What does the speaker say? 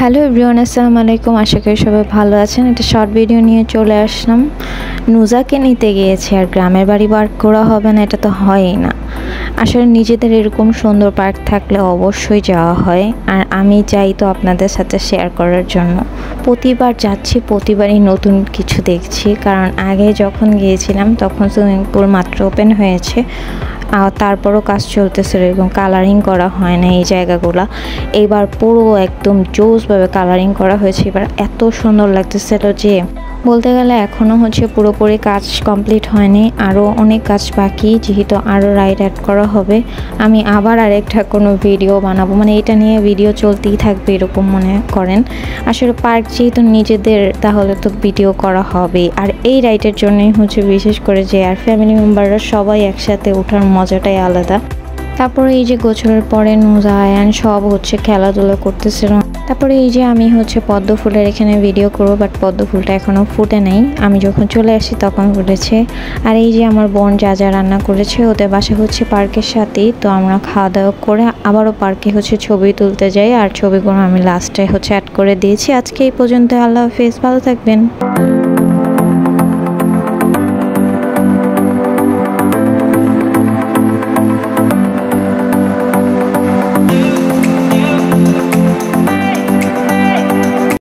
Hello everyone, আসসালামু আলাইকুম। আশা করি সবাই ভালো আছেন। একটা শর্ট ভিডিও নিয়ে চলে আসলাম। নুজাকে নিতে গিয়েছি, আর গ্রামের বাড়ি পার্ক করা হবে না এটা তো হয়ই না। আসলে নিজেদের এরকম সুন্দর পার্ক থাকলে অবশ্যই যাওয়া হয়, আর আমি চাই তো আপনাদের সাথে শেয়ার করার জন্য। প্রতিবার যাচ্ছি, প্রতিবারই নতুন কিছু দেখছি, কারণ আগে যখন গিয়েছিলাম তখন সুইমিং পুল মাত্র ওপেন হয়েছে, তারপরও কাজ চলতেছে, এরকম কালারিং করা হয় না এই জায়গাগুলো। এবার পুরো একদম জোসভাবে কালারিং করা হয়েছে। এবার এত সুন্দর লাগতেছিল যে বলতে গেলে এখনও পুরোপুরি কাজ কমপ্লিট হয়নি, আরও অনেক কাজ বাকি। যেহেতু আরও রাইড অ্যাড করা হবে, আমি আবার আরেকটা কোনো ভিডিও বানাবো, মানে এটা নিয়ে ভিডিও চলতেই থাকবে এরকম মনে করেন। আসলে পার্ক যেহেতু নিজেদের, তাহলে তো ভিডিও করা হবে। আর এই রাইডের জন্যই বিশেষ করে যে আর ফ্যামিলি মেম্বাররা সবাই একসাথে ওঠার মজাটাই আলাদা। তারপরে এই যে গোছলের পরে নুজা আয়ান সব খেলাধুলা করতেছিল। তারপরে এই যে আমি পদ্ম ফুলের এখানে ভিডিও করবো, বাট পদ্ম ফুলটা এখনও ফুটে নেই। আমি যখন চলে আসি তখন ফুটেছে। আর এই যে আমার বোন যা যা রান্না করেছে, ওদের বাসা পার্কের সাথেই, তো আমরা খাওয়া দাওয়া করে আবারও পার্কে ছবি তুলতে যাই। আর ছবিগুলো আমি লাস্টে অ্যাড করে দিয়েছি। আজকে এই পর্যন্ত, আল্লাহ হাফেজ, ভালো থাকবেন।